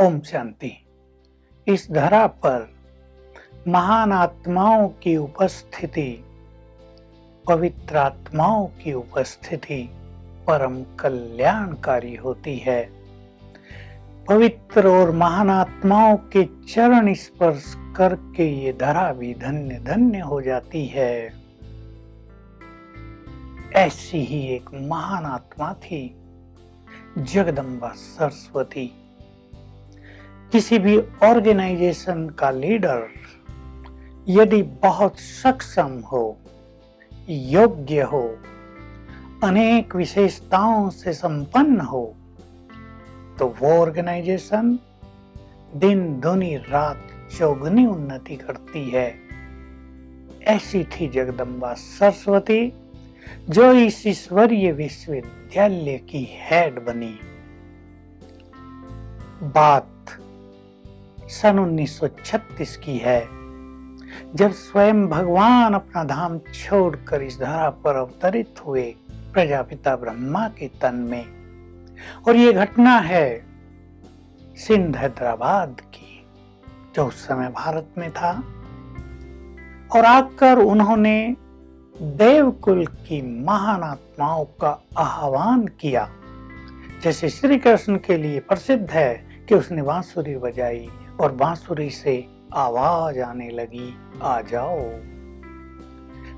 ओम शांति। इस धरा पर महान आत्माओं की उपस्थिति, पवित्र आत्माओं की उपस्थिति परम कल्याणकारी होती है। पवित्र और महान आत्माओं के चरण स्पर्श करके ये धरा भी धन्य धन्य हो जाती है। ऐसी ही एक महान आत्मा थी जगदम्बा सरस्वती। किसी भी ऑर्गेनाइजेशन का लीडर यदि बहुत सक्षम हो, योग्य हो, अनेक विशेषताओं से संपन्न हो, तो वो ऑर्गेनाइजेशन दिन दुनी रात चौगुनी उन्नति करती है। ऐसी थी जगदम्बा सरस्वती, जो इस ईश्वरीय विश्वविद्यालय की हेड बनी। बात सन 1936 की है, जब स्वयं भगवान अपना धाम छोड़कर इस धरा पर अवतरित हुए प्रजापिता ब्रह्मा के तन में। और ये घटना है सिंध हैदराबाद की, जो उस समय भारत में था। और आकर उन्होंने देवकुल की महान आत्माओं का आह्वान किया। जैसे श्री कृष्ण के लिए प्रसिद्ध है कि उसने बांसुरी बजाई और बांसुरी से आवाज आने लगी, आ जाओ।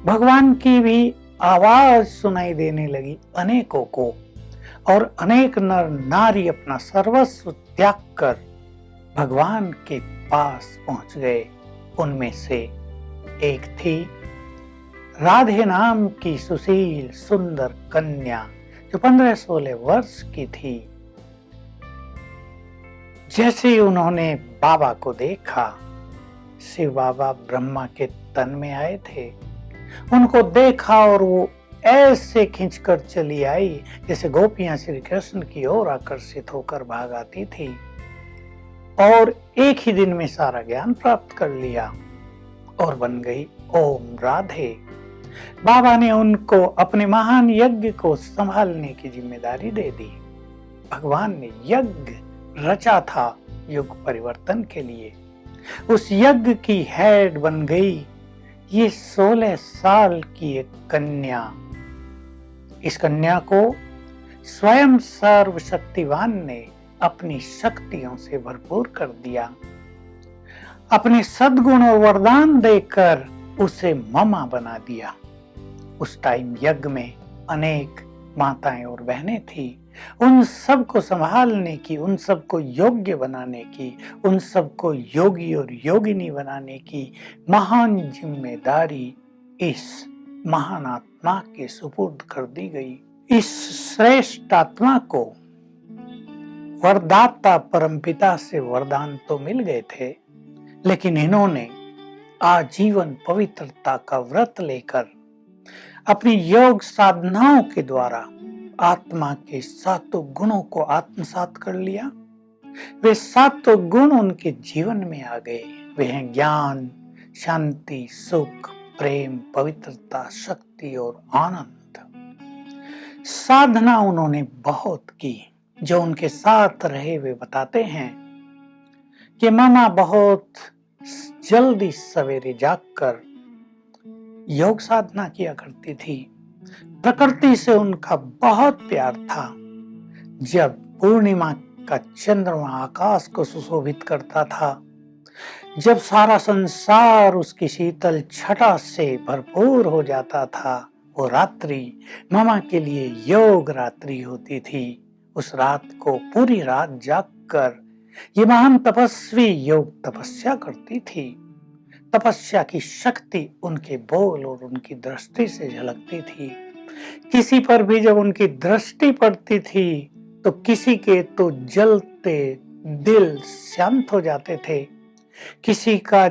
भगवान की भी आवाज सुनाई देने लगी अनेकों को, और अनेक नर नारी अपना सर्वस्व त्याग कर भगवान के पास पहुंच गए। उनमें से एक थी राधे नाम की सुशील सुंदर कन्या, जो 15-16 वर्ष की थी। जैसे ही उन्होंने बाबा को देखा, शिव बाबा ब्रह्मा के तन में आए थे, उनको देखा और वो ऐसे खींचकर चली आई जैसे गोपियां श्री कृष्ण की ओर आकर्षित होकर भाग आती थी। और एक ही दिन में सारा ज्ञान प्राप्त कर लिया और बन गई ओम राधे। बाबा ने उनको अपने महान यज्ञ को संभालने की जिम्मेदारी दे दी। भगवान ने यज्ञ रचा था युग परिवर्तन के लिए। उस यज्ञ की हेड बन गई ये 16 साल की एक कन्या। इस कन्या को स्वयं सर्वशक्तिवान ने अपनी शक्तियों से भरपूर कर दिया। अपने सद्गुण और वरदान देकर उसे ममा बना दिया। उस टाइम यज्ञ में अनेक माताएं और बहनें थी। उन सबको संभालने की, उन सबको योग्य बनाने की, उन सबको योगी और योगिनी बनाने की महान जिम्मेदारी इस महान आत्मा के सुपुर्द कर दी गई। इस श्रेष्ठ आत्मा को वरदाता परमपिता से वरदान तो मिल गए थे, लेकिन इन्होंने आजीवन पवित्रता का व्रत लेकर अपनी योग साधनाओं के द्वारा आत्मा के 7 गुणों को आत्मसात कर लिया। वे 7 गुण उनके जीवन में आ गए। वे हैं ज्ञान, शांति, सुख, प्रेम, पवित्रता, शक्ति और आनंद। साधना उन्होंने बहुत की। जो उनके साथ रहे वे बताते हैं कि मामा बहुत जल्दी सवेरे जागकर योग साधना किया करती थी। प्रकृति से उनका बहुत प्यार था। जब पूर्णिमा का चंद्रमा आकाश को सुशोभित करता था, जब सारा संसार उसकी शीतल छटा से भरपूर हो जाता था, वो रात्रि मामा के लिए योग रात्रि होती थी। उस रात को पूरी रात जागकर ये महान तपस्वी योग तपस्या करती थी। तपस्या की शक्ति उनके बोल और उनकी दृष्टि से झलकती थी। किसी पर भी जब उनकी दृष्टि पड़ती थी तो किसी के तो जलते दिल शांत हो जाते थे, किसी का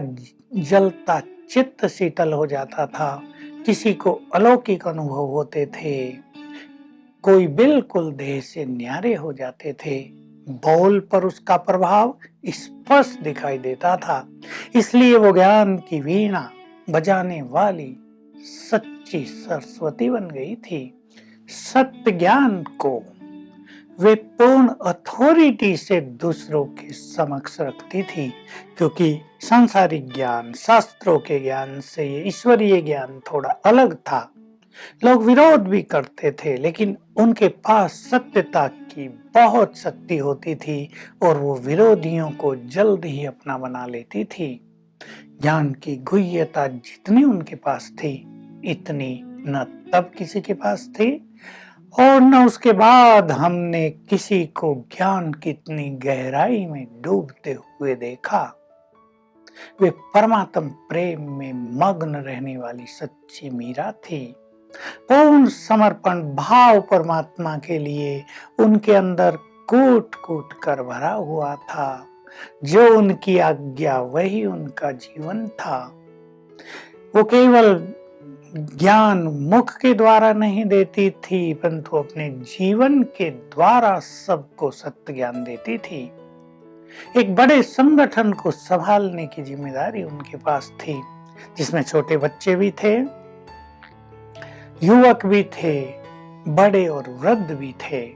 जलता चित्त शीतल हो जाता था, किसी को अलौकिक अनुभव होते थे, कोई बिल्कुल देह से न्यारे हो जाते थे। बोल पर उसका प्रभाव स्पष्ट दिखाई देता था। इसलिए वो ज्ञान की वीणा बजाने वाली सच्ची सरस्वती बन गई थी। सत्य ज्ञान को वे पूर्ण अथॉरिटी से दूसरों के समक्ष रखती थी, क्योंकि सांसारिक ज्ञान, शास्त्रों के ज्ञान से ये ईश्वरीय ज्ञान थोड़ा अलग था। लोग विरोध भी करते थे, लेकिन उनके पास सत्यता की बहुत शक्ति होती थी और वो विरोधियों को जल्द ही अपना बना लेती थी। ज्ञान की गुह्यता जितनी उनके पास थी, इतनी न तब किसी के पास थी और न उसके बाद हमने किसी को ज्ञान की इतनी गहराई में डूबते हुए देखा। वे परमात्म प्रेम में मग्न रहने वाली सच्ची मीरा थी। पूर्ण समर्पण भाव परमात्मा के लिए उनके अंदर कूट कूट कर भरा हुआ था। जो उनकी आज्ञा वही उनका जीवन था। वो केवल ज्ञान मुख के द्वारा नहीं देती थी, परंतु अपने जीवन के द्वारा सबको सत्य ज्ञान देती थी। एक बड़े संगठन को संभालने की जिम्मेदारी उनके पास थी, जिसमें छोटे बच्चे भी थे, युवक भी थे, बड़े और वृद्ध भी थे।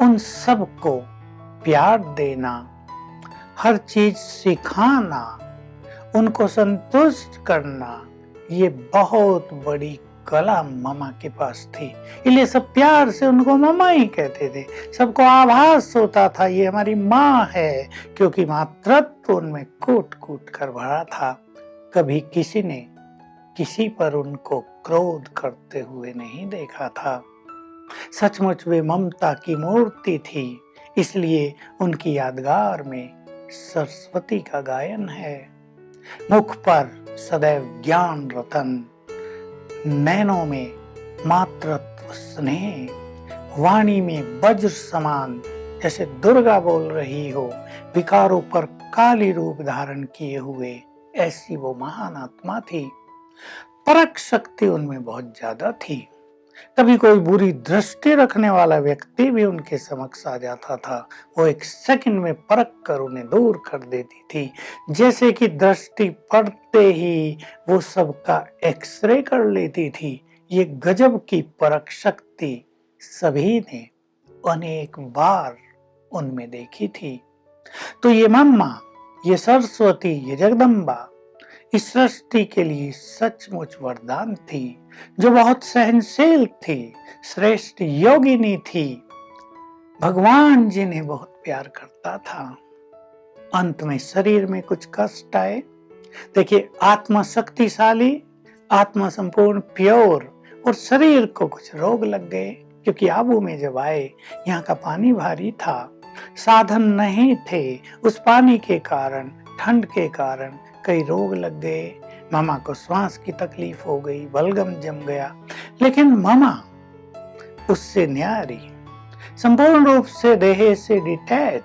उन सबको प्यार देना, हर चीज सिखाना, उनको संतुष्ट करना, ये बहुत बड़ी कला मामा के पास थी। इसलिए सब प्यार से उनको मामा ही कहते थे। सबको आभास होता था ये हमारी माँ है, क्योंकि मातृत्व उनमें कूट कूट कर भरा था। कभी किसी ने किसी पर उनको क्रोध करते हुए नहीं देखा था। सचमुच वे ममता की मूर्ति थी, इसलिए उनकी यादगार में सरस्वती का गायन है। मुख पर सदैव ज्ञान रतन, नैनों में मातृत्व स्नेह, वाणी में वज्र समान, जैसे दुर्गा बोल रही हो, विकारों पर काली रूप धारण किए हुए, ऐसी वो महान आत्मा थी। परख शक्ति उनमें बहुत ज्यादा थी। कभी कोई बुरी दृष्टि रखने वाला व्यक्ति भी उनके समक्ष आ जाता था, वो एक सेकंड में परख कर उन्हें दूर कर देती थी। जैसे कि दृष्टि पड़ते ही वो सबका एक्सरे कर लेती थी। ये गजब की परख शक्ति सभी ने अनेक बार उनमें देखी थी। तो ये मम्मा, ये सरस्वती, ये जगदम्बा इस सृष्टि के लिए सचमुच वरदान थी, जो बहुत सहनशील थी, श्रेष्ठ योगिनी थी। भगवान जिन्हें बहुत प्यार करता था। अंत में शरीर में कुछ कष्ट आए। देखिए, आत्मा शक्तिशाली, आत्मा संपूर्ण प्योर, और शरीर को कुछ रोग लग गए, क्योंकि आबू में जब आए, यहाँ का पानी भारी था, साधन नहीं थे। उस पानी के कारण, ठंड के कारण कई रोग लग गए। मामा को श्वास की तकलीफ हो गई, बलगम जम गया, लेकिन मामा उससे न्यारी, संपूर्ण रूप से देह से डिटैच,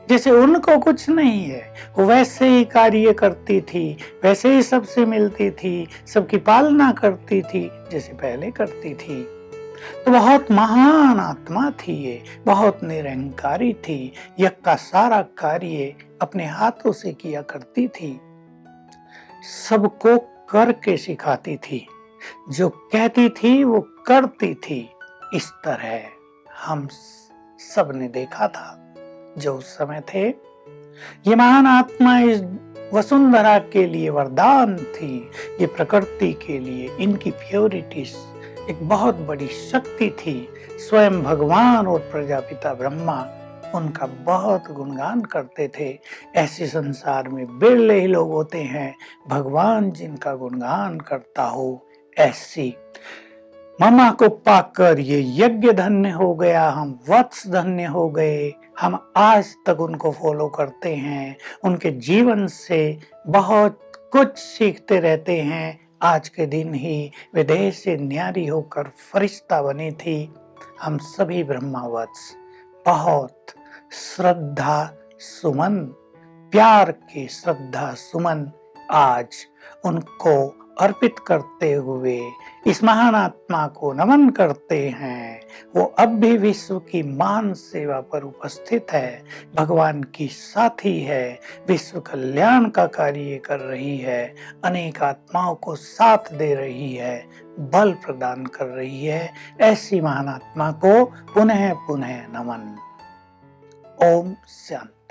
जैसे उनको कुछ नहीं है। वो वैसे ही कार्य करती थी, वैसे ही सबसे मिलती थी, सबकी पालना करती थी जैसे पहले करती थी। तो बहुत महान आत्मा थी ये, बहुत निरंकारी थी। यज्ञ का सारा कार्य अपने हाथों से किया करती थी, सबको करके सिखाती थी, जो कहती थी वो करती थी। इस तरह हम सब ने देखा था जो उस समय थे। ये महान आत्मा इस वसुंधरा के लिए वरदान थी, ये प्रकृति के लिए इनकी प्योरिटी एक बहुत बड़ी शक्ति थी। स्वयं भगवान और प्रजापिता ब्रह्मा उनका बहुत गुणगान करते थे। ऐसे संसार में बिरले ही लोग होते हैं भगवान जिनका गुणगान करता हो। ऐसी मामा को पाकर ये यज्ञ धन्य हो गया, हम वत्स धन्य हो गए। हम आज तक उनको फॉलो करते हैं, उनके जीवन से बहुत कुछ सीखते रहते हैं। आज के दिन ही विदेश से न्यारी होकर फरिश्ता बनी थी। हम सभी ब्रह्मावत्स बहुत श्रद्धा सुमन, प्यार के श्रद्धा सुमन आज उनको अर्पित करते हुए इस महान आत्मा को नमन करते हैं। वो अब भी विश्व की महान सेवा पर उपस्थित है, भगवान की साथी है, विश्व कल्याण का कार्य कर रही है, अनेक आत्माओं को साथ दे रही है, बल प्रदान कर रही है। ऐसी महान आत्मा को पुनः पुनः नमन। ओम शांति।